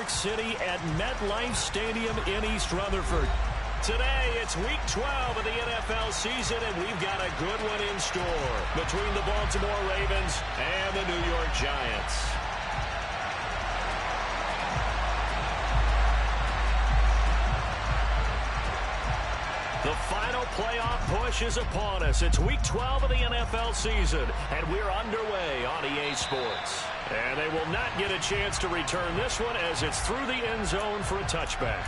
York City at MetLife Stadium in East Rutherford. Today, it's Week 12 of the NFL season, and we've got a good one in store between the Baltimore Ravens and the New York Giants. The final playoff push is upon us. It's Week 12 of the NFL season, and we're underway on EA Sports. And they will not get a chance to return this one as it's through the end zone for a touchback.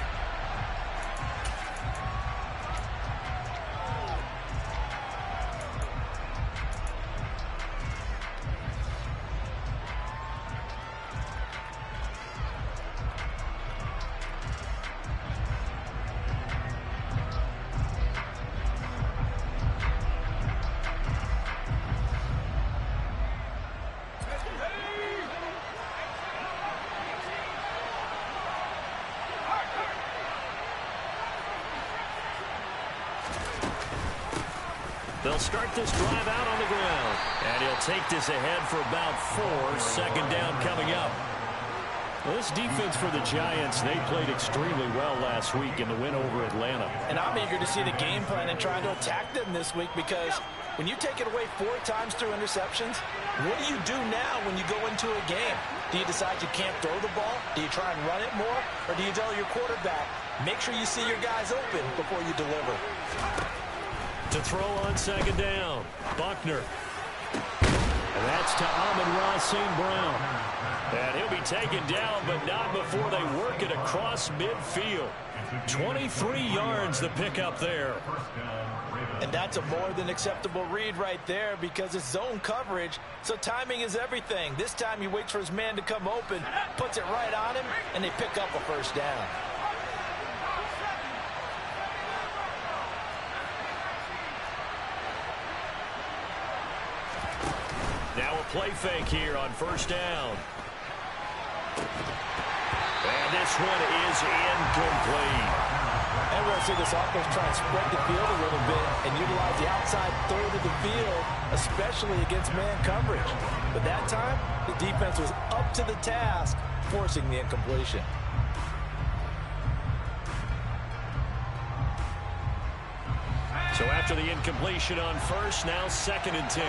They'll start this drive out on the ground. And he'll take this ahead for about 4. Second down coming up. Well, this defense for the Giants, they played extremely well last week in the win over Atlanta. And I'm eager to see the game plan and trying to attack them this week, because when you take it away 4 times through interceptions, what do you do now when you go into a game? Do you decide you can't throw the ball? Do you try and run it more? Or do you tell your quarterback, make sure you see your guys open before you deliver? To throw on second down, Buckner. And that's to Amon-Ra St. Brown. And he'll be taken down, but not before they work it across midfield. 23 yards the pickup there. And that's a more than acceptable read right there, because it's zone coverage, so timing is everything. This time he waits for his man to come open, puts it right on him, and they pick up a first down. Now a play fake here on first down. And this one is incomplete. And we'll see this offense try and spread the field a little bit and utilize the outside third of the field, especially against man coverage. But that time, the defense was up to the task, forcing the incompletion. So after the incompletion on first, now 2nd and 10.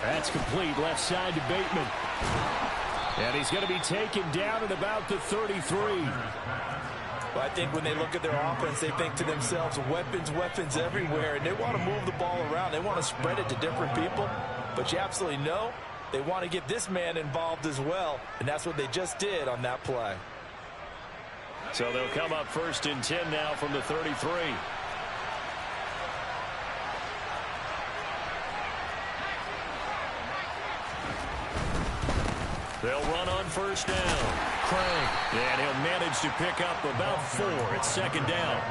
That's complete, left side to Bateman. And he's going to be taken down at about the 33. Well, I think when they look at their offense, they think to themselves, weapons, weapons everywhere, and they want to move the ball around. They want to spread it to different people, but you absolutely know they want to get this man involved as well, and that's what they just did on that play. So they'll come up 1st and 10 now from the 33. They'll run on first down. Craig. And he'll manage to pick up about 4 at 2nd down.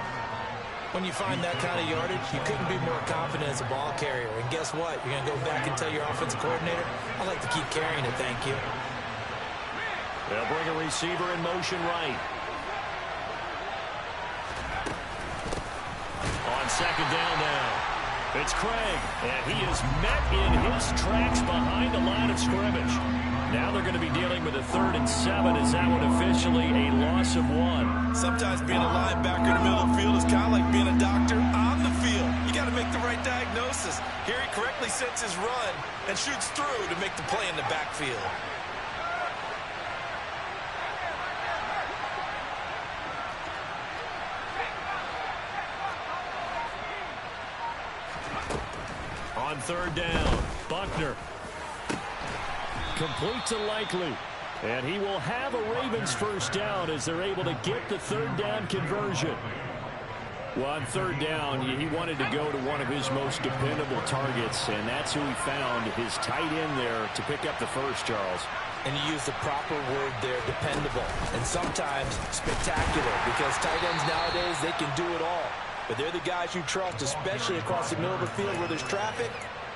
When you find that kind of yardage, you couldn't be more confident as a ball carrier. And guess what? You're going to go back and tell your offensive coordinator, I'd like to keep carrying it, thank you. They'll bring a receiver in motion right. On 2nd down now. It's Craig. And he is met in his tracks behind the line of scrimmage. Now they're going to be dealing with a 3rd and 7. Is that one officially a loss of 1? Sometimes being a linebacker in the middle of the field is kind of like being a doctor on the field. You got to make the right diagnosis. Here he correctly sets his run and shoots through to make the play in the backfield. On 3rd down, Buckner. Complete to Likely. And he will have a Ravens first down as they're able to get the 3rd down conversion. Well, on 3rd down, he wanted to go to one of his most dependable targets, and that's who he found, his tight end there, to pick up the first, Charles. And you use the proper word there, dependable, and sometimes spectacular, because tight ends nowadays, they can do it all. But they're the guys you trust, especially across the middle of the field where there's traffic.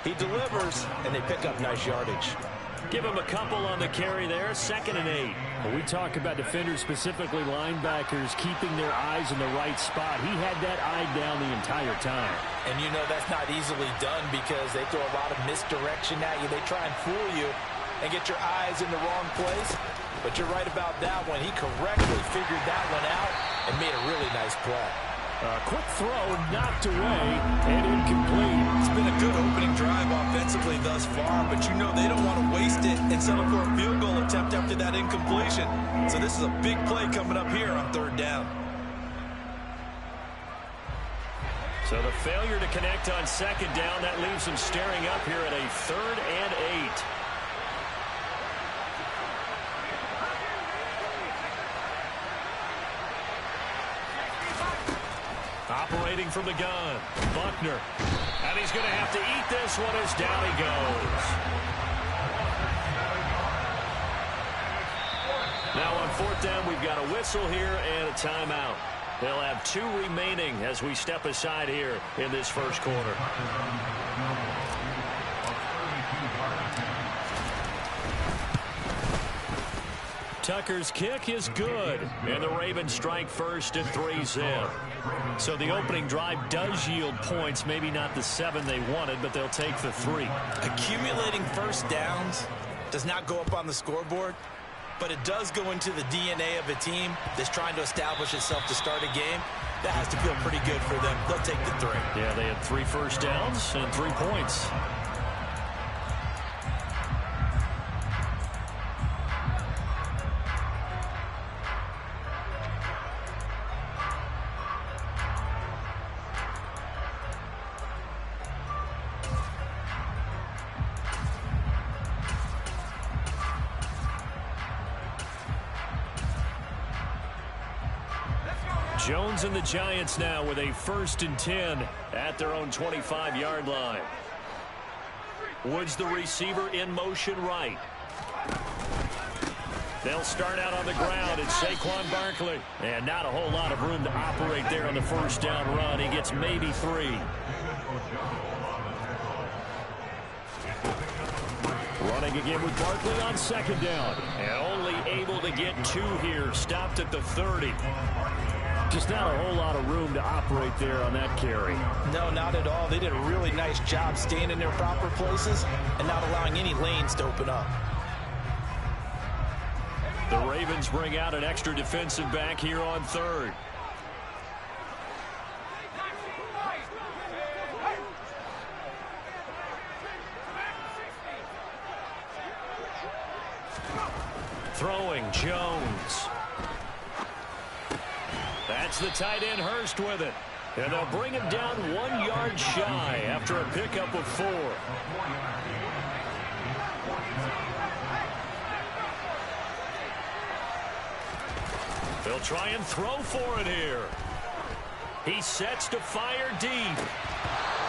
He delivers, and they pick up nice yardage. Give him a couple on the carry there, 2nd and 8. When we talk about defenders, specifically linebackers, keeping their eyes in the right spot, he had that eye down the entire time. And you know that's not easily done because they throw a lot of misdirection at you. They try and fool you and get your eyes in the wrong place. But you're right about that one. He correctly figured that one out and made a really nice play. Quick throw, knocked away, and incomplete. It's been a good opening drive offensively thus far, but you know they don't want to waste it and settle for a field goal attempt after that incompletion. So this is a big play coming up here on 3rd down. So the failure to connect on 2nd down, that leaves them staring up here at a 3rd and 8. Operating from the gun, Buckner. And he's going to have to eat this one as down he goes. Now on 4th down, we've got a whistle here and a timeout. They'll have 2 remaining as we step aside here in this 1st quarter. Tucker's kick is good, and the Ravens strike first at 3-zip. So the opening drive does yield points, maybe not the 7 they wanted, but they'll take the 3. Accumulating first downs does not go up on the scoreboard, but it does go into the DNA of a team that's trying to establish itself to start a game. That has to feel pretty good for them. They'll take the 3. Yeah, they had 3 first downs and 3 points. Jones and the Giants now with a 1st and 10 at their own 25-yard line. Woods, the receiver, in motion right. They'll start out on the ground. It's Saquon Barkley. And not a whole lot of room to operate there on the 1st down run. He gets maybe 3. Running again with Barkley on 2nd down. And only able to get 2 here. Stopped at the 30. Just not a whole lot of room to operate there on that carry. No, not at all. They did a really nice job staying in their proper places and not allowing any lanes to open up. The Ravens bring out an extra defensive back here on 3rd. Throwing, Jones. That's the tight end, Hurst, with it. And they'll bring him down 1 yard shy after a pickup of 4. They'll try and throw for it here. He sets to fire deep.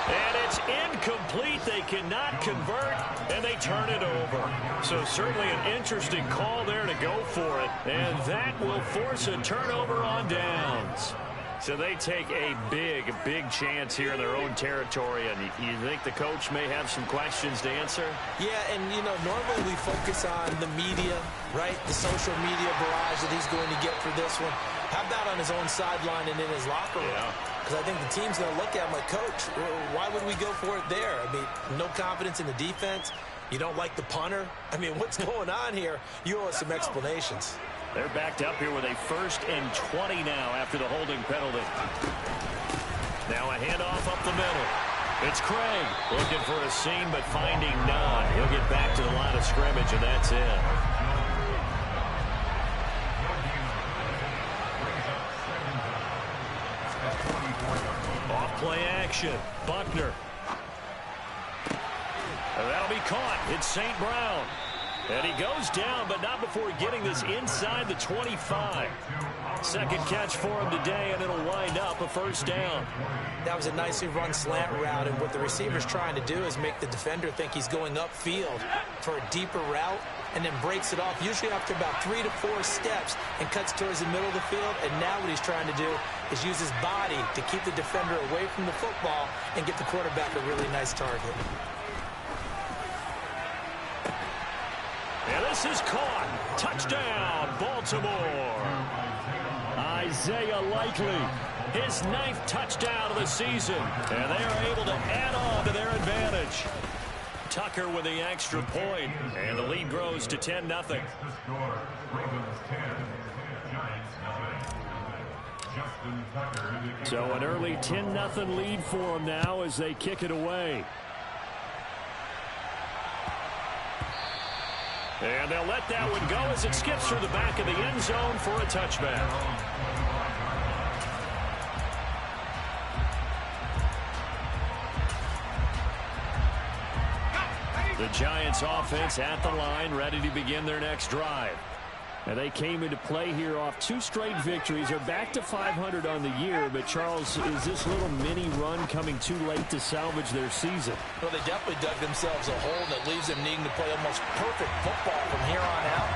And it's incomplete. They cannot convert, and they turn it over. So certainly an interesting call there to go for it. And that will force a turnover on downs. So they take a big chance here in their own territory. And you think the coach may have some questions to answer? Yeah, and, you know, normally we focus on the media, right? The social media barrage that he's going to get for this one. How about on his own sideline and in his locker room? Yeah. Because I think the team's going to look at him like, Coach, why would we go for it there? I mean, no confidence in the defense. You don't like the punter. I mean, what's going on here? You owe us some explanations. They're backed up here with a 1st and 20 now after the holding penalty. Now a handoff up the middle. It's Craig looking for a seam but finding none. He'll get back to the line of scrimmage, and that's it. Off-play action. Buckner. And that'll be caught. It's St. Brown. And he goes down, but not before getting this inside the 25. Second catch for him today, and it'll wind up a 1st down. That was a nicely run slant route, and what the receiver's trying to do is make the defender think he's going upfield for a deeper route, and then breaks it off, usually after about 3 to 4 steps, and cuts towards the middle of the field. And now what he's trying to do is use his body to keep the defender away from the football and get the quarterback a really nice target. This is caught. Touchdown, Baltimore. Isaiah Likely, his 9th touchdown of the season. And they are able to add on to their advantage. Tucker with the extra point, and the lead grows to 10-0. So an early 10-0 lead for them now as they kick it away. And they'll let that one go as it skips through the back of the end zone for a touchback. The Giants offense at the line, ready to begin their next drive. And they came into play here off 2 straight victories. They're back to 500 on the year. But, Charles, is this little mini run coming too late to salvage their season? Well, they definitely dug themselves a hole that leaves them needing to play almost perfect football from here on out.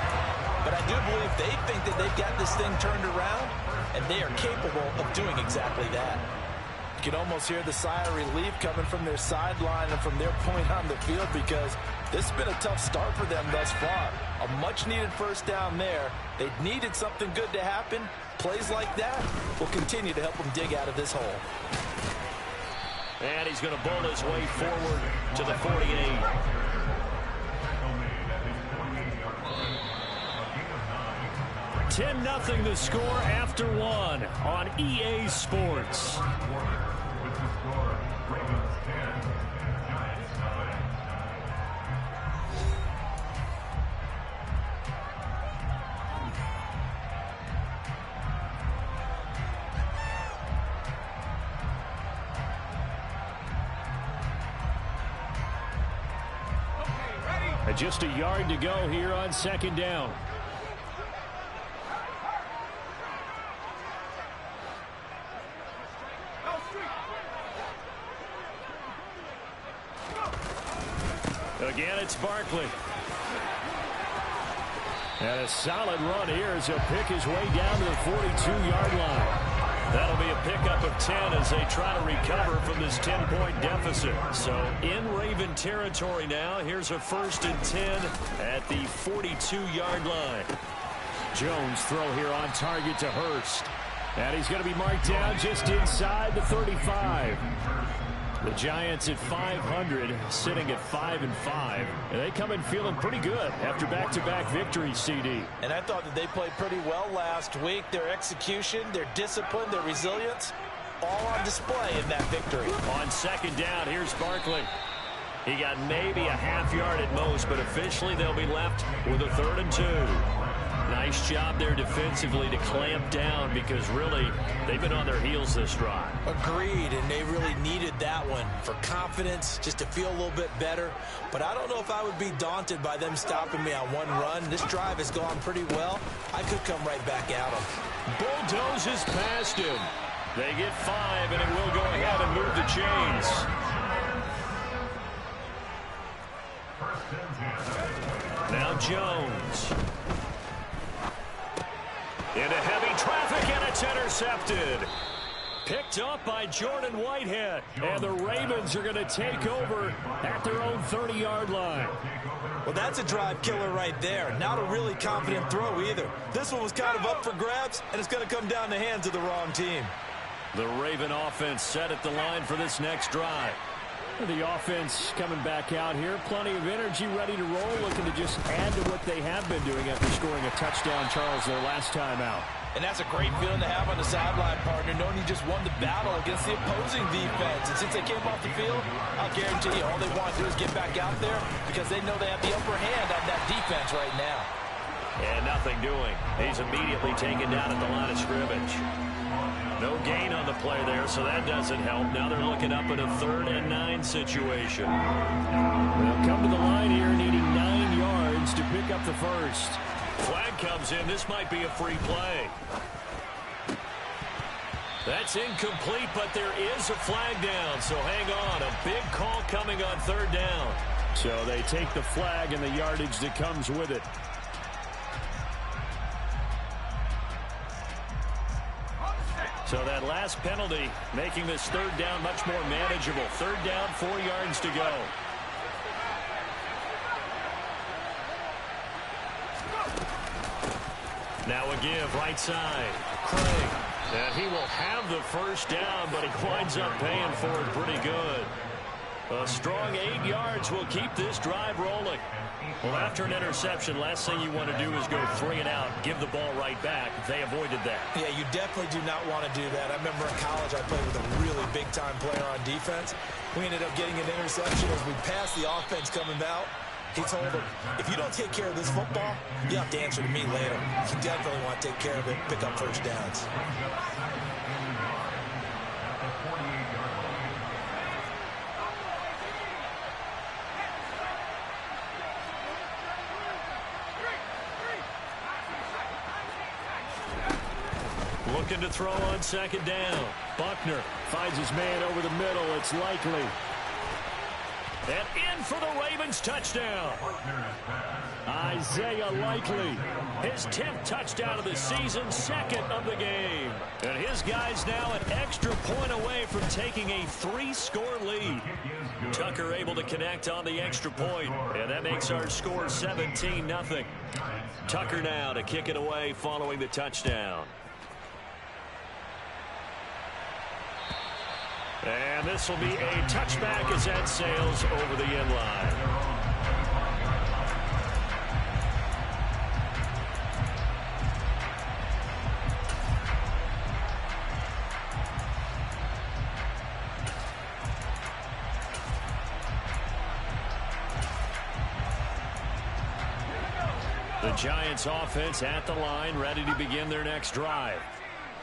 But I do believe they think that they've got this thing turned around, and they are capable of doing exactly that. You can almost hear the sigh of relief coming from their sideline and from their point on the field, because this has been a tough start for them thus far. A much-needed first down there. They needed something good to happen. Plays like that will continue to help them dig out of this hole. And he's going to bowl his way forward to the 48. $10-0 the score after 1 on EA Sports. Just a yard to go here on 2nd down. Again, it's Barkley. And a solid run here as he'll pick his way down to the 42-yard line. That'll be a pickup of 10 as they try to recover from this 10-point deficit. So in Raven territory now. Here's a 1st and 10 at the 42-yard line. Jones throw here on target to Hurst. And he's going to be marked down just inside the 35. The Giants at 500, sitting at 5-5. And they come in feeling pretty good after back-to-back victories, CD. And I thought that they played pretty well last week. Their execution, their discipline, their resilience, all on display in that victory. On 2nd down, here's Barkley. He got maybe a half-yard at most, but officially they'll be left with a 3rd and 2. Nice job there defensively to clamp down, because really they've been on their heels this drive. Agreed, and they really needed that one for confidence, just to feel a little bit better. But I don't know if I would be daunted by them stopping me on one run. This drive has gone pretty well. I could come right back at them. Bulldozes past him. They get 5, and it will go ahead and move the chains. Now Jones. Into heavy traffic, and it's intercepted. Picked up by Jordan Whitehead. And the Ravens are going to take over at their own 30-yard line. Well, that's a drive killer right there. Not a really confident throw either. This one was kind of up for grabs, and it's going to come down the hands of the wrong team. The Raven offense set at the line for this next drive. The offense coming back out here. Plenty of energy, ready to roll, looking to just add to what they have been doing after scoring a touchdown, Charles, their last time out. And that's a great feeling to have on the sideline, partner, knowing you just won the battle against the opposing defense. And since they came off the field, I'll guarantee you all they want to do is get back out there, because they know they have the upper hand on that defense right now. And nothing doing. He's immediately taken down at the line of scrimmage. No gain on the play there, so that doesn't help. Now they're looking up at a 3rd and 9 situation. They'll come to the line here, needing 9 yards to pick up the first. Flag comes in. This might be a free play. That's incomplete, but there is a flag down, so hang on. A big call coming on 3rd down. So they take the flag and the yardage that comes with it. So that last penalty making this 3rd down much more manageable. 3rd down, 4 yards to go. Now a give, right side. Craig. And he will have the first down, but he winds up paying for it pretty good. A strong 8 yards will keep this drive rolling. Well, after an interception, last thing you want to do is go 3 and out, give the ball right back. They avoided that. Yeah, you definitely do not want to do that. I remember in college I played with a really big-time player on defense. We ended up getting an interception as we passed the offense coming out. He told him, if you don't take care of this football, you have to answer to me later. You definitely want to take care of it, pick up first downs. Looking to throw on second down. Buckner finds his man over the middle. It's Likely. And in for the Ravens touchdown. Isaiah Likely. His 10th touchdown of the season, second of the game. And his guys now an extra point away from taking a 3-score lead. Tucker able to connect on the extra point. And that makes our score 17-0. Tucker now to kick it away following the touchdown. And this will be a touchback as that sails over the end line. The Giants offense at the line, ready to begin their next drive.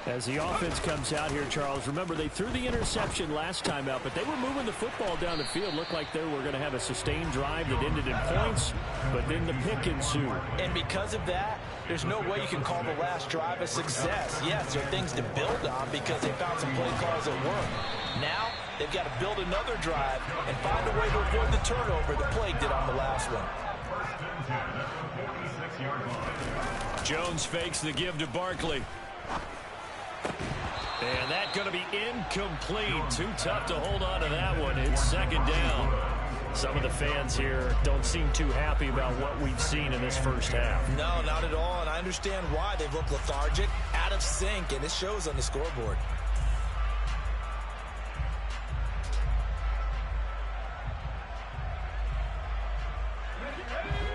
As the offense comes out here, Charles, remember they threw the interception last time out, but they were moving the football down the field. Looked like they were going to have a sustained drive that ended in points, but then the pick ensued. And because of that, there's no way you can call the last drive a success. Yes, there are things to build on because they found some play calls that work. Now, they've got to build another drive and find a way to avoid the turnover the Plague did on the last one. Jones fakes the give to Barkley. And that's going to be incomplete. Too tough to hold on to that one. It's second down. Some of the fans here don't seem too happy about what we've seen in this first half. No, not at all, and I understand why. They've looked lethargic, out of sync, and it shows on the scoreboard.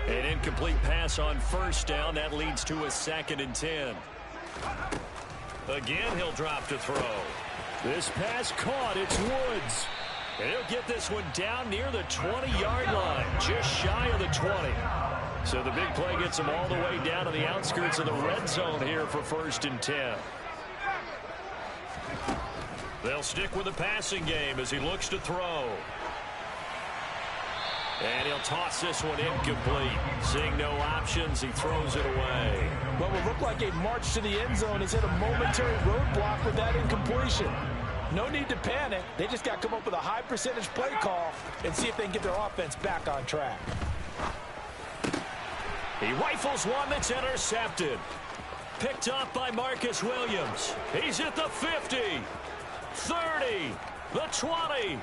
An incomplete pass on first down. That leads to a 2nd and 10. Again, he'll drop to throw. This pass caught. It's Woods. And he'll get this one down near the 20-yard line, just shy of the 20. So the big play gets him all the way down to the outskirts of the red zone here for 1st and 10. They'll stick with the passing game as he looks to throw. And he'll toss this one incomplete. Seeing no options, he throws it away. What will look like a march to the end zone is hit a momentary roadblock with that incompletion. No need to panic. They just got to come up with a high percentage play call and see if they can get their offense back on track. He rifles one that's intercepted. Picked up by Marcus Williams. He's at the 50, 30, the 20.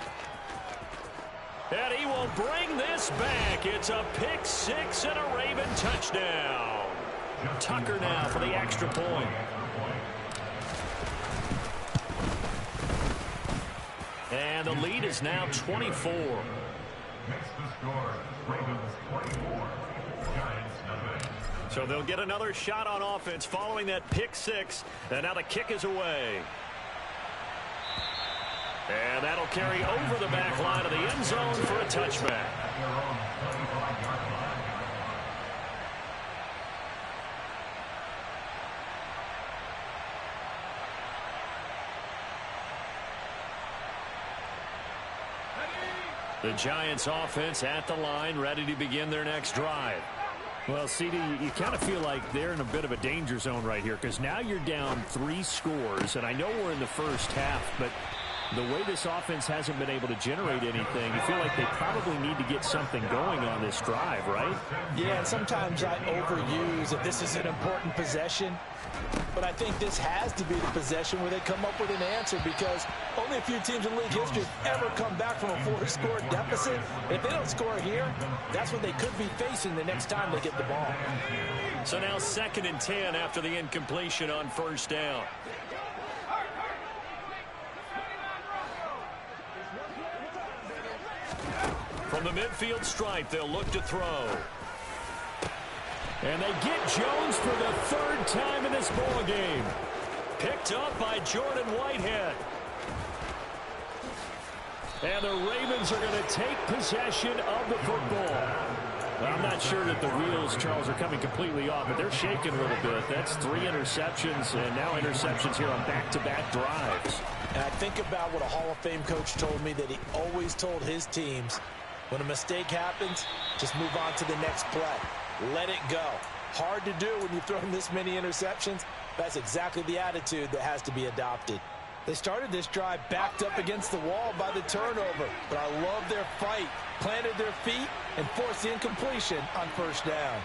And he will bring this back. It's a pick six and a Raven touchdown. Tucker now for the extra point. And the lead is now 24. So they'll get another shot on offense following that pick six. And now the kick is away. And that'll carry over the back line of the end zone for a touchback. The Giants offense at the line, ready to begin their next drive. Well, CD, you kind of feel like they're in a bit of a danger zone right here because now you're down 3 scores, and I know we're in the first half, but The way this offense hasn't been able to generate anything, you feel like they probably need to get something going on this drive, right? Yeah, and sometimes I overuse if this is an important possession. But I think this has to be the possession where they come up with an answer, because only a few teams in league history have ever come back from a 4-score deficit. If they don't score here, that's what they could be facing the next time they get the ball. So now 2nd and 10 after the incompletion on 1st down. From the midfield stripe, they'll look to throw. And they get Jones for the 3rd time in this ball game. Picked up by Jordan Whitehead. And the Ravens are going to take possession of the football. I'm not sure that the wheels, Charles, are coming completely off, but they're shaking a little bit. That's 3 interceptions, and now interceptions here on back-to-back drives. And I think about what a Hall of Fame coach told me, that he always told his teams, when a mistake happens, just move on to the next play. Let it go. Hard to do when you've thrown this many interceptions. That's exactly the attitude that has to be adopted. They started this drive backed up against the wall by the turnover, but I love their fight. Planted their feet and forced the incompletion on 1st down.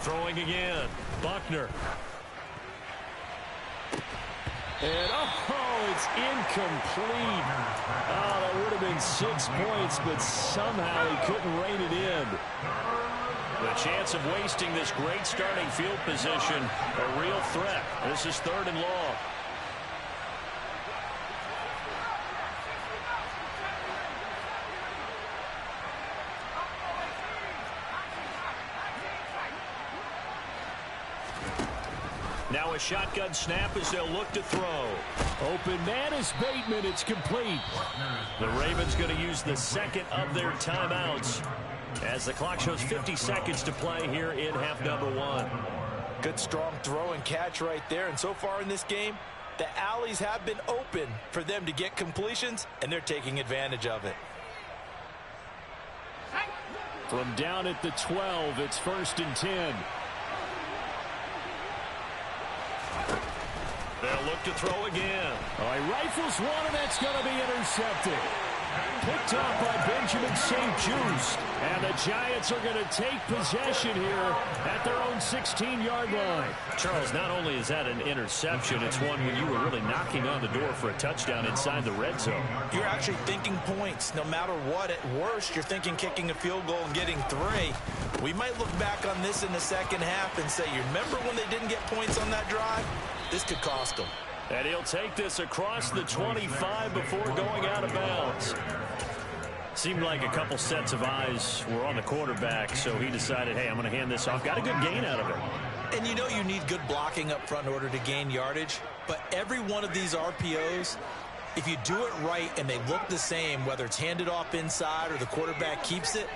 Throwing again. Buckner. And, it's incomplete. Oh, that would have been 6 points, but somehow he couldn't rein it in. The chance of wasting this great starting field position, a real threat. This is 3rd and long. Now a shotgun snap as they'll look to throw. Open man is Bateman. It's complete. The Ravens going to use the 2nd of their timeouts as the clock shows 50 seconds to play here in half number 1. Good strong throw and catch right there. And so far in this game, the alleys have been open for them to get completions, and they're taking advantage of it. From down at the 12, it's 1st and 10. They'll look to throw again. All right, rifles one, and that's going to be intercepted. Picked up by Benjamin St-Juste. And the Giants are going to take possession here at their own 16-yard line. Charles, not only is that an interception, it's one when you were really knocking on the door for a touchdown inside the red zone. You're actually thinking points. No matter what, at worst, you're thinking kicking a field goal and getting 3. We might look back on this in the 2nd half and say, you remember when they didn't get points on that drive? This could cost them. And he'll take this across the 25 before going out of bounds. Seemed like a couple sets of eyes were on the quarterback, so he decided, hey, I'm going to hand this off. Got a good gain out of it. And you know you need good blocking up front in order to gain yardage, but every one of these RPOs, if you do it right and they look the same, whether it's handed off inside or the quarterback keeps it,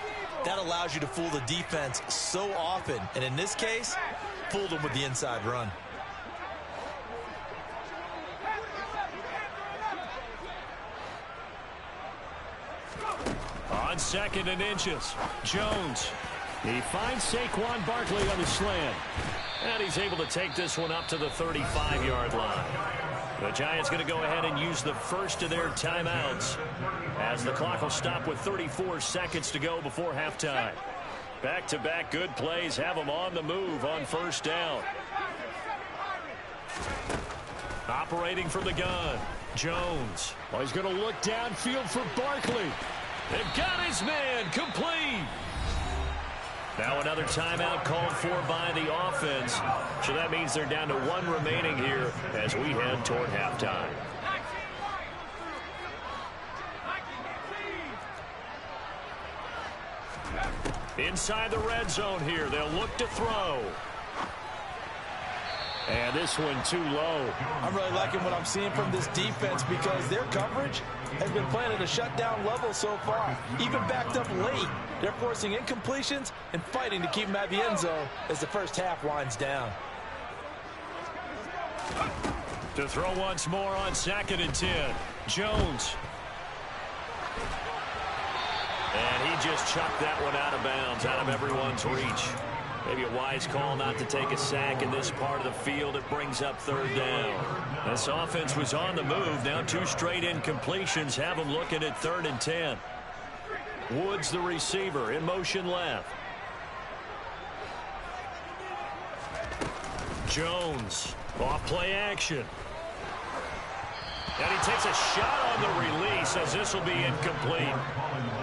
that allows you to fool the defense so often. And in this case, fooled them with the inside run. On 2nd and inches, Jones. He finds Saquon Barkley on the slant. And he's able to take this one up to the 35-yard line. The Giants going to go ahead and use the 1st of their timeouts as the clock will stop with 34 seconds to go before halftime. Back-to-back good plays have them on the move on 1st down. Operating from the gun, Jones. Well, he's going to look downfield for Barkley. They've got his man complete. Now another timeout called for by the offense. So that means they're down to 1 remaining here as we head toward halftime. Inside the red zone here, they'll look to throw. And this one too low. I'm really liking what I'm seeing from this defense because their coverage has been playing at a shutdown level so far. Even backed up late, they're forcing incompletions and fighting to keep them at the end zone as the first half winds down. To throw once more on 2nd and 10. Jones. And he just chucked that one out of bounds, out of everyone's reach. Maybe a wise call not to take a sack in this part of the field. It brings up third down. This offense was on the move. Now 2 straight incompletions have them looking at 3rd and 10. Woods, the receiver, in motion left. Jones, off play action. And he takes a shot on the release as this will be incomplete.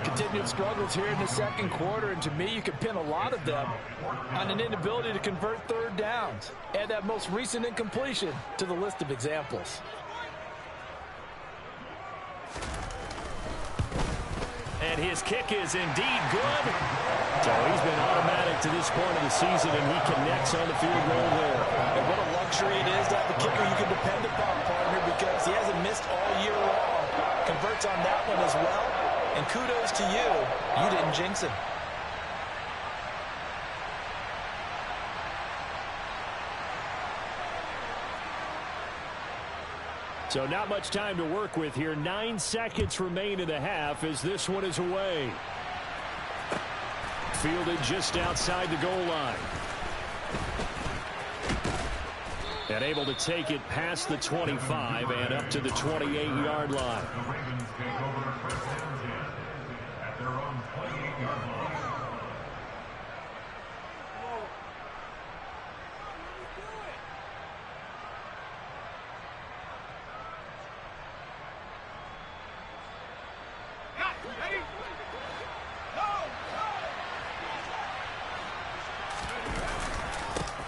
Continued struggles here in the second quarter, and to me, you can pin a lot of them on an inability to convert third downs. Add that most recent incompletion to the list of examples. And his kick is indeed good. So he's been automatic to this point of the season, and he connects on the field goal there. And what a luxury it is to have a kicker you can depend upon, partner, because he hasn't missed all year long. Converts on that one as well. And kudos to you. You didn't jinx him. So not much time to work with here. 9 seconds remain in the half as this one is away. Fielded just outside the goal line. And able to take it past the 25 and up to the 28-yard line.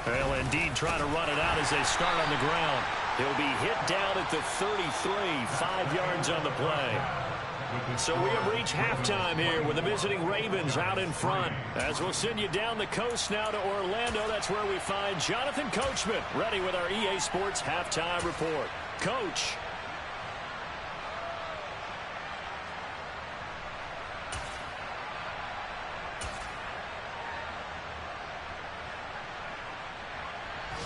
Well, indeed, trying to run it out as they start on the ground. He'll be hit down at the 33, 5 yards on the play. So we have reached halftime here with the visiting Ravens out in front. As we'll send you down the coast now to Orlando, that's where we find Jonathan Coachman ready with our EA Sports halftime report. Coach.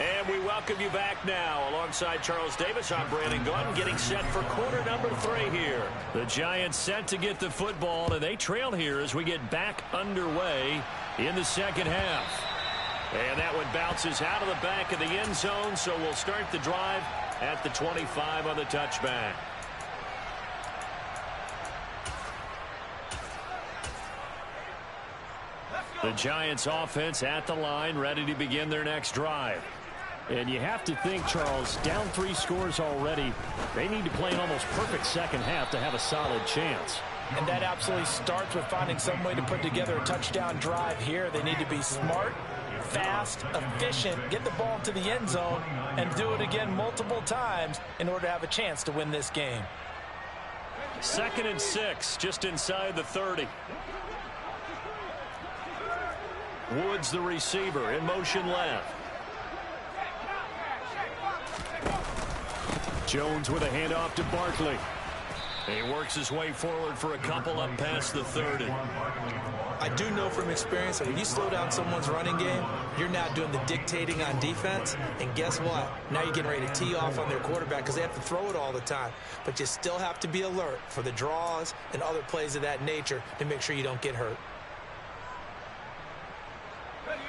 And we welcome you back now. Alongside Charles Davis, I'm Brandon Gunn, getting set for quarter number 3 here. The Giants set to get the football, and they trail here as we get back underway in the second half. And that one bounces out of the back of the end zone, so we'll start the drive at the 25 on the touchback. The Giants offense at the line, ready to begin their next drive. And you have to think, Charles, down 3 scores already. They need to play an almost perfect second half to have a solid chance. And that absolutely starts with finding some way to put together a touchdown drive here. They need to be smart, fast, efficient, get the ball to the end zone, and do it again multiple times in order to have a chance to win this game. 2nd and 6, just inside the 30. Woods, the receiver, in motion left. Jones with a handoff to Barkley. He works his way forward for a couple up past the 30. I do know from experience that when you slow down someone's running game, you're not doing the dictating on defense. And guess what? Now you're getting ready to tee off on their quarterback because they have to throw it all the time. But you still have to be alert for the draws and other plays of that nature to make sure you don't get hurt.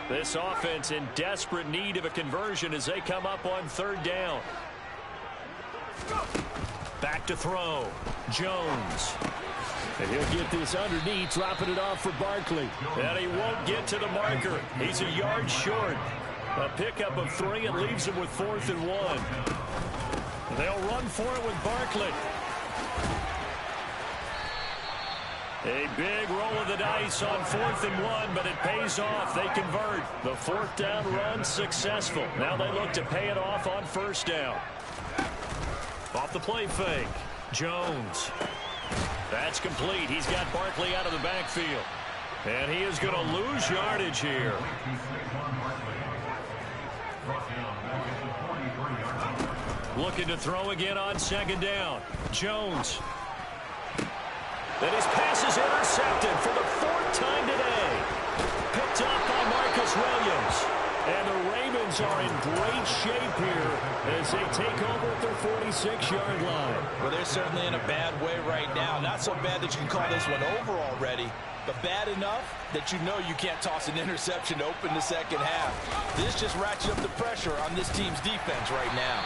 This offense in desperate need of a conversion as they come up on 3rd down. Back to throw. Jones. And he'll get this underneath, dropping it off for Barkley. And he won't get to the marker. He's a yard short. A pickup of 3 and leaves him with 4th and 1. They'll run for it with Barkley. A big roll of the dice on 4th and 1, but it pays off. They convert. The 4th down run successful. Now they look to pay it off on 1st down. Off the play fake. Jones. That's complete. He's got Barkley out of the backfield. And he is going to lose yardage here. Looking to throw again on 2nd down. Jones. And his pass is intercepted for the 4th time today. Picked up by Marcus Williams. And the Ravens Braves are in great shape here as they take over at their 46-yard line. Well, they're certainly in a bad way right now. Not so bad that you can call this one over already, but bad enough that you know you can't toss an interception to open the second half. This just ratchets up the pressure on this team's defense right now.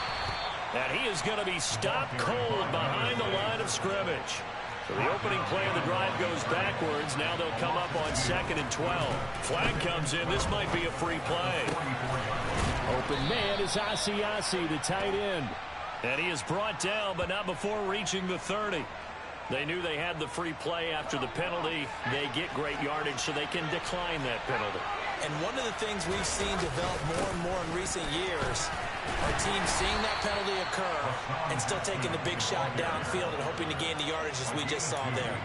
And he is going to be stopped cold behind the line of scrimmage. So the opening play of the drive goes backwards. Now they'll come up on 2nd and 12. Flag comes in. This might be a free play. Open man is Asiasi, the tight end. And he is brought down, but not before reaching the 30. They knew they had the free play after the penalty. They get great yardage, so they can decline that penalty. And one of the things we've seen develop more and more in recent years are teams seeing that penalty occur and still taking the big shot downfield and hoping to gain the yardage as we just saw there.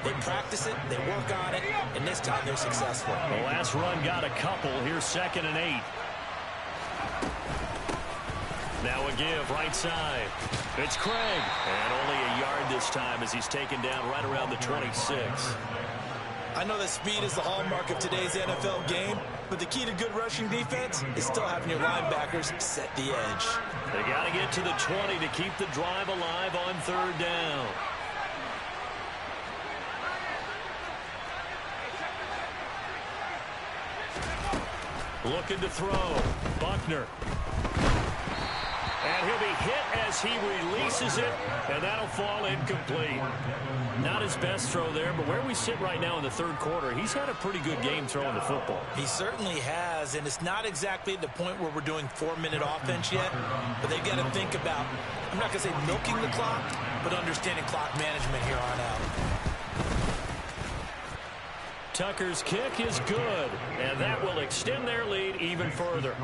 They practice it, they work on it, and this time they're successful. The last run got a couple. Here's 2nd and 8. Now a give, right side. It's Craig. And only a yard this time as he's taken down right around the 26. I know that speed is the hallmark of today's NFL game, but the key to good rushing defense is still having your linebackers set the edge. They got to get to the 20 to keep the drive alive on 3rd down. Looking to throw. Buckner. And he'll be hit as he releases it, and that'll fall incomplete. Not his best throw there, but where we sit right now in the 3rd quarter, he's had a pretty good game throwing the football. He certainly has, and it's not exactly the point where we're doing 4-minute offense yet, but they've got to think about, I'm not going to say milking the clock, but understanding clock management here on out. Tucker's kick is good, and that will extend their lead even further.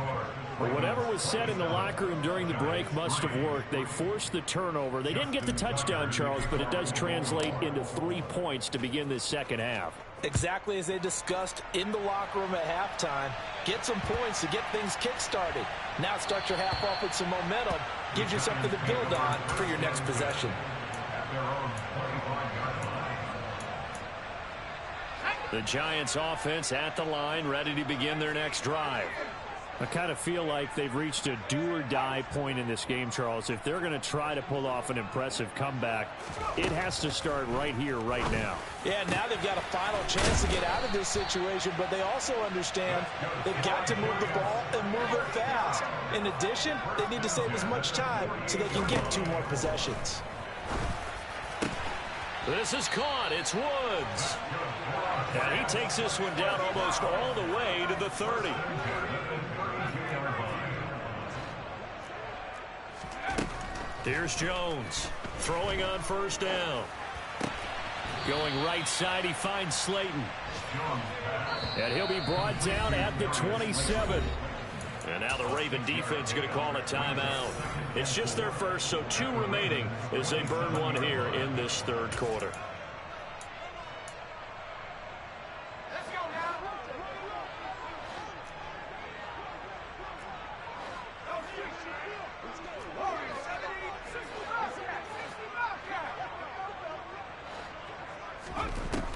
But whatever was said in the locker room during the break must have worked. They forced the turnover. They didn't get the touchdown, Charles, but it does translate into 3 points to begin this second half. Exactly as they discussed in the locker room at halftime. Get some points to get things kick-started. Now start your half off with some momentum. Gives you something to build on for your next possession. The Giants offense at the line, ready to begin their next drive. I kind of feel like they've reached a do-or-die point in this game, Charles. If they're going to try to pull off an impressive comeback, it has to start right here, right now. Yeah, now they've got a final chance to get out of this situation, but they also understand they've got to move the ball and move it fast. In addition, they need to save as much time so they can get 2 more possessions. This is caught. It's Woods. And he takes this one down almost all the way to the 30. Here's Jones throwing on 1st down. Going right side, he finds Slayton. And he'll be brought down at the 27. And now the Raven defense is going to call a timeout. It's just their first, so 2 remaining as they burn one here in this 3rd quarter.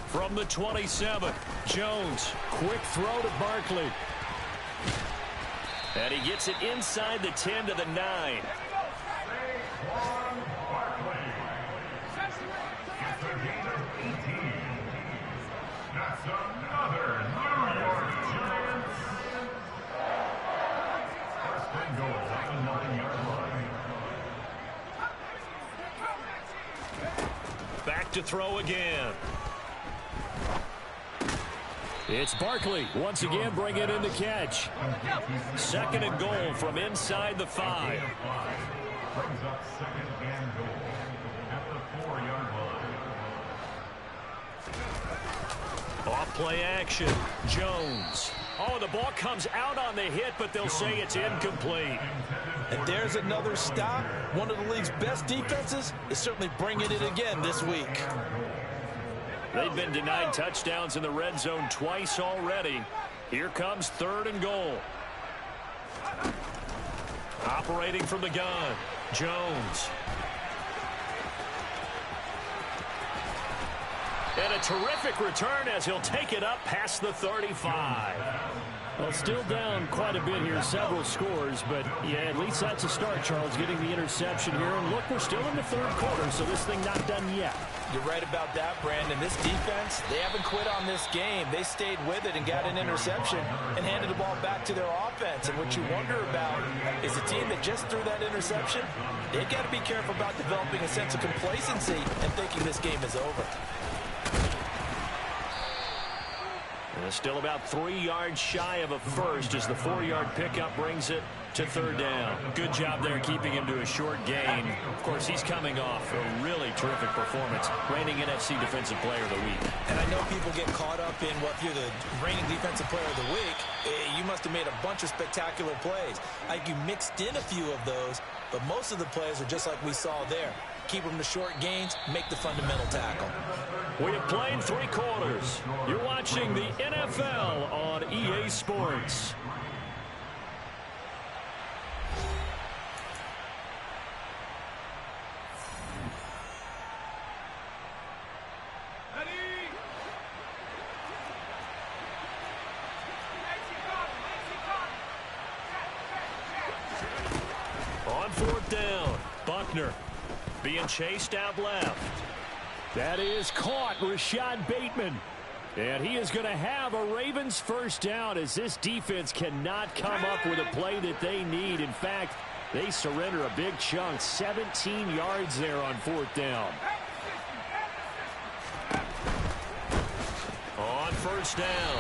From the 27, Jones, quick throw to Barkley. And he gets it inside the 10 to the 9. That's another New York Giants. First and goal at the 9-yard line. Back to throw again. It's Barkley once again bringing in the catch. 2nd and goal from inside the 5. Brings up 2nd and goal at the 4-yard line. Off play action. Jones. Oh, the ball comes out on the hit, but they'll say it's incomplete. And there's another stop. One of the league's best defenses is certainly bringing it again this week. They've been denied touchdowns in the red zone twice already. Here comes 3rd and goal. Operating from the gun, Jones. And a terrific return as he'll take it up past the 35. Well, still down quite a bit here, several scores, but yeah, at least that's a start, Charles, getting the interception here. And look, we're still in the third quarter, so this thing not done yet. You're right about that, Brandon. This defense, they haven't quit on this game. They stayed with it and got an interception and handed the ball back to their offense. And what you wonder about is a team that just threw that interception, they've got to be careful about developing a sense of complacency and thinking this game is over. And still about 3 yards shy of a first as the 4-yard pickup brings it to third down. Good job there keeping him to a short gain. Of course, he's coming off a really terrific performance, reigning NFC Defensive Player of the Week. And I know people get caught up in, well, if you're the reigning Defensive Player of the Week, you must have made a bunch of spectacular plays. Like you mixed in a few of those, but most of the plays are just like we saw there. Keep them to short gains, make the fundamental tackle. We have played 3 quarters. You're watching the NFL on EA Sports. On 4th down, Buckner being chased out left. That is caught, Rashad Bateman. And he is going to have a Ravens first down as this defense cannot come up with a play that they need. In fact, they surrender a big chunk, 17 yards there on 4th down. On 1st down,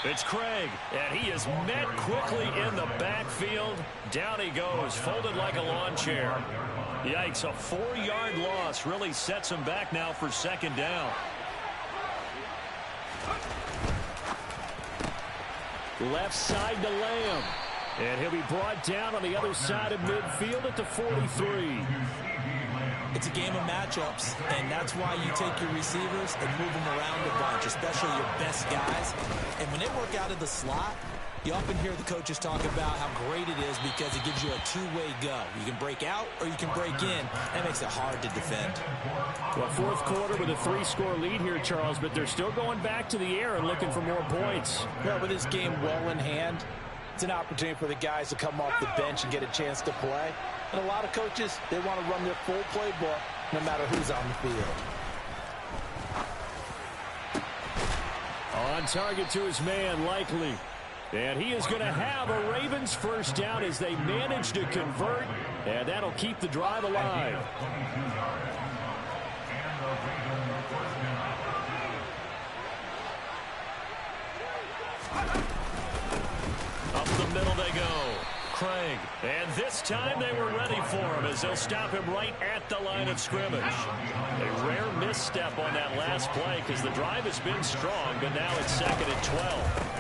it's Craig, and he is met quickly in the backfield. Down he goes, folded like a lawn chair. Yikes, a 4-yard loss really sets him back now for 2nd down. Left side to Lamb. And he'll be brought down on the other side of midfield at the 43. It's a game of matchups, and that's why you take your receivers and move them around a bunch, especially your best guys. And when they work out of the slot, you often hear the coaches talk about how great it is because it gives you a two-way go. You can break out or you can break in. That makes it hard to defend. Well, 4th quarter with a 3-score lead here, Charles, but they're still going back to the air and looking for more points. Well, with this game well in hand, it's an opportunity for the guys to come off the bench and get a chance to play. And a lot of coaches, they want to run their full playbook no matter who's on the field. On target to his man, Likely. And he is going to have a Ravens first down as they manage to convert, and that'll keep the drive alive. Up the middle they go. Craig. And this time they were ready for him as they'll stop him right at the line of scrimmage. A rare misstep on that last play because the drive has been strong, but now it's 2nd and 12.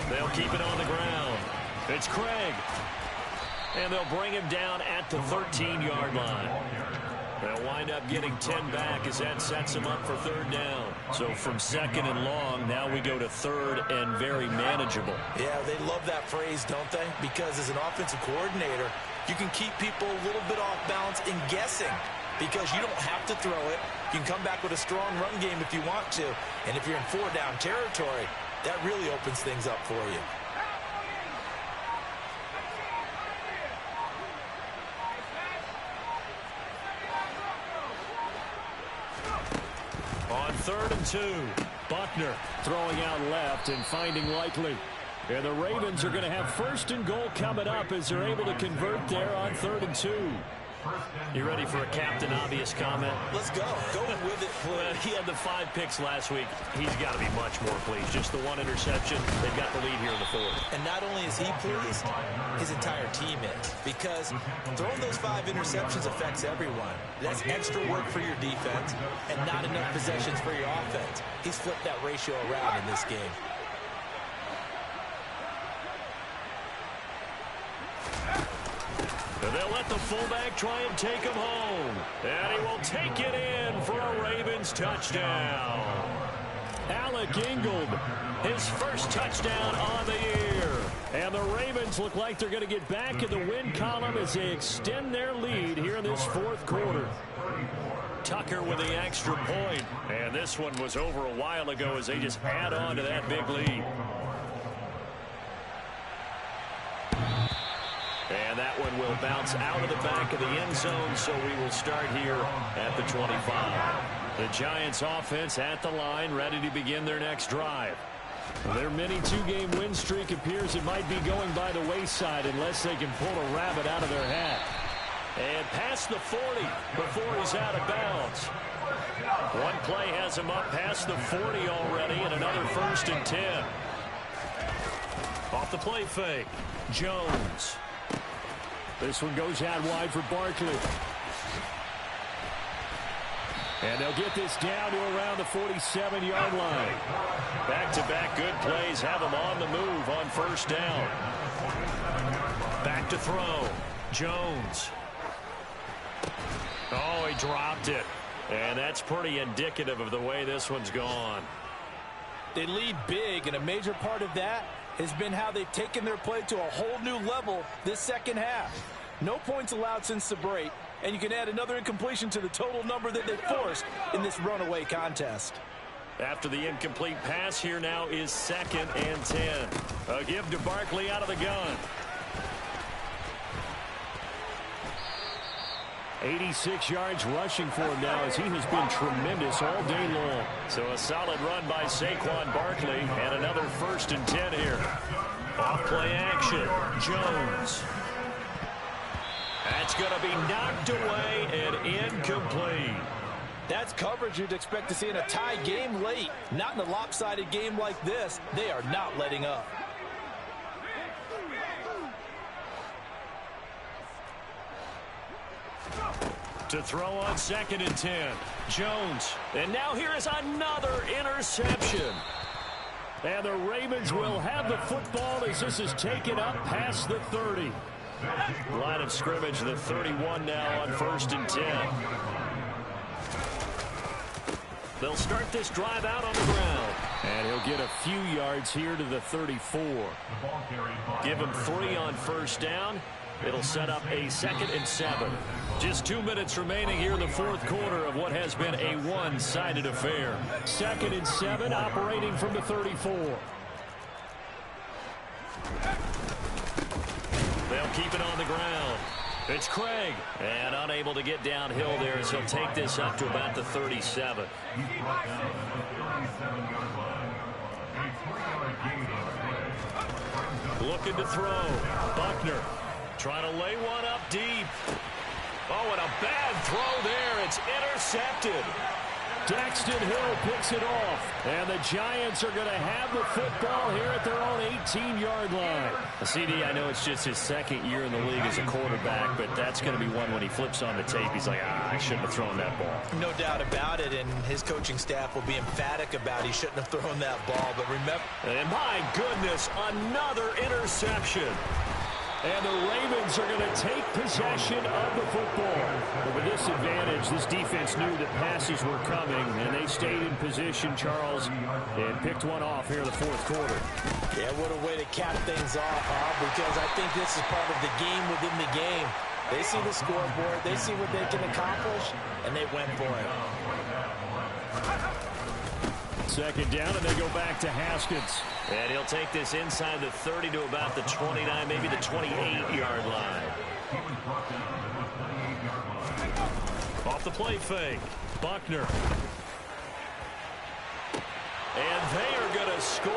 They'll keep it on the ground. It's Craig. And they'll bring him down at the 13-yard line. They'll wind up getting 10 back as that sets him up for 3rd down. So from 2nd and long, now we go to 3rd and very manageable. Yeah, they love that phrase, don't they? Because as an offensive coordinator, you can keep people a little bit off balance in guessing because you don't have to throw it. You can come back with a strong run game if you want to. And if you're in 4-down territory, that really opens things up for you. On 3rd and 2, Buckner throwing out left and finding Likely. And the Ravens are going to have 1st and goal coming up as they're able to convert there on 3rd and 2. You ready for a Captain Obvious comment? Let's go. Go with it, please. He had the 5 picks last week. He's got to be much more pleased. Just the 1 interception. They've got the lead here in the 4th. And not only is he pleased, his entire team is. Because throwing those 5 interceptions affects everyone. That's extra work for your defense and not enough possessions for your offense. He's flipped that ratio around in this game. And they'll let the fullback try and take him home. And he will take it in for a Ravens touchdown. Alec Ingold, his first touchdown on the year. And the Ravens look like they're going to get back in the win column as they extend their lead here in this 4th quarter. Tucker with the extra point. And this one was over a while ago as they just add on to that big lead. will bounce out of the back of the end zone, so we will start here at the 25. The Giants offense at the line, ready to begin their next drive. Their mini two-game win streak appears it might be going by the wayside unless they can pull a rabbit out of their hat. And past the 40 before he's out of bounds. One play has him up past the 40 already, and another 1st and 10. Off the play fake, Jones. This one goes out wide for Barkley. And they'll get this down to around the 47-yard line. Back-to-back good plays have them on the move on 1st down. Back to throw, Jones. Oh, he dropped it. And that's pretty indicative of the way this one's gone. They lead big, and a major part of that has been how they've taken their play to a whole new level this second half. No points allowed since the break, and you can add another incompletion to the total number that they forced in this runaway contest. After the incomplete pass, here now is 2nd and 10. A give to Barkley out of the gun. 86 yards rushing for him now as he has been tremendous all day long. So a solid run by Saquon Barkley and another 1st and 10 here. Off play action, Jones. That's going to be knocked away and incomplete. That's coverage you'd expect to see in a tie game late. Not in a lopsided game like this. They are not letting up. To throw on 2nd and 10. Jones. And now here is another interception. And the Ravens will have the football as this is taken up past the 30. Line of scrimmage, the 31 now on 1st and 10. They'll start this drive out on the ground. And he'll get a few yards here to the 34. Give him 3 on 1st down. It'll set up a 2nd and 7. Just 2 minutes remaining here in the 4th quarter of what has been a one-sided affair. 2nd and 7 operating from the 34. They'll keep it on the ground. It's Craig. And unable to get downhill there as he'll take this up to about the 37. Looking to throw. Buckner trying to lay one up deep. Oh, and a bad throw there. It's intercepted. Daxton Hill picks it off. And the Giants are going to have the football here at their own 18-yard line. CD, I know it's just his 2nd year in the league as a quarterback, but that's going to be one when he flips on the tape. He's like, I shouldn't have thrown that ball. No doubt about it, and his coaching staff will be emphatic about he shouldn't have thrown that ball. But remember, and my goodness, another interception. And the Ravens are going to take possession of the football. But with this advantage, this defense knew that passes were coming, and they stayed in position, Charles, and picked one off here in the 4th quarter. Yeah, what a way to cap things off, because I think this is part of the game within the game. They see the scoreboard, they see what they can accomplish, and they went for it. 2nd down, and they go back to Haskins. And he'll take this inside the 30 to about the 29, maybe the 28-yard line. Off the play fake, Buckner. And they are going to score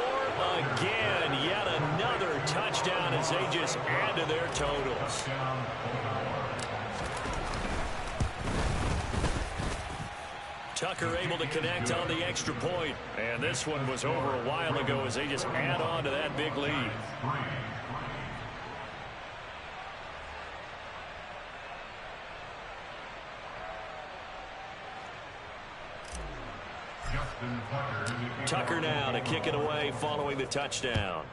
again. Yet another touchdown as they just add to their totals. Tucker able to connect on the extra point. And this one was over a while ago as they just add on to that big lead. Tucker now to kick it away following the touchdown.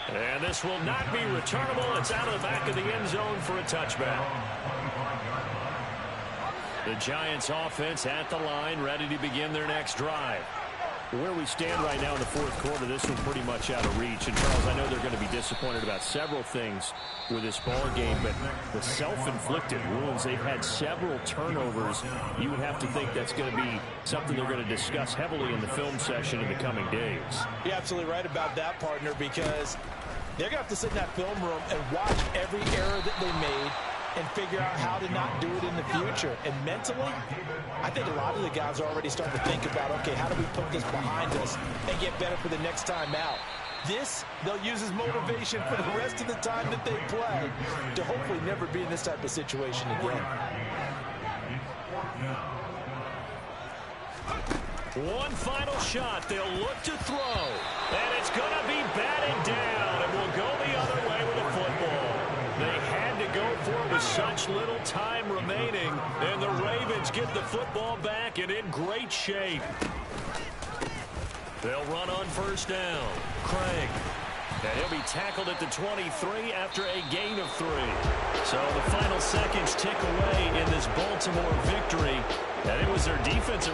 And this will not be returnable. It's out of the back of the end zone for a touchback. The Giants offense at the line, ready to begin their next drive. Where we stand right now in the 4th quarter, this one's pretty much out of reach. And, Charles, I know they're going to be disappointed about several things with this ball game, but the self-inflicted wounds, they've had several turnovers. You would have to think that's going to be something they're going to discuss heavily in the film session in the coming days. You're absolutely right about that, partner, because They're going to have to sit in that film room and watch every error that they made and figure out how to not do it in the future. And mentally, I think a lot of the guys are already starting to think about, okay, how do we put this behind us and get better for the next time out? This, they'll use as motivation for the rest of the time that they play to hopefully never be in this type of situation again. One final shot. They'll look to throw. And it's going to be batted down. And will go the other way with the football. They had to go for it with such little time remaining. And the Ravens get the football back and in great shape. They'll run on first down. Craig. And he'll be tackled at the 23 after a gain of 3. So the final seconds tick away in this Baltimore victory. And it was their defense that really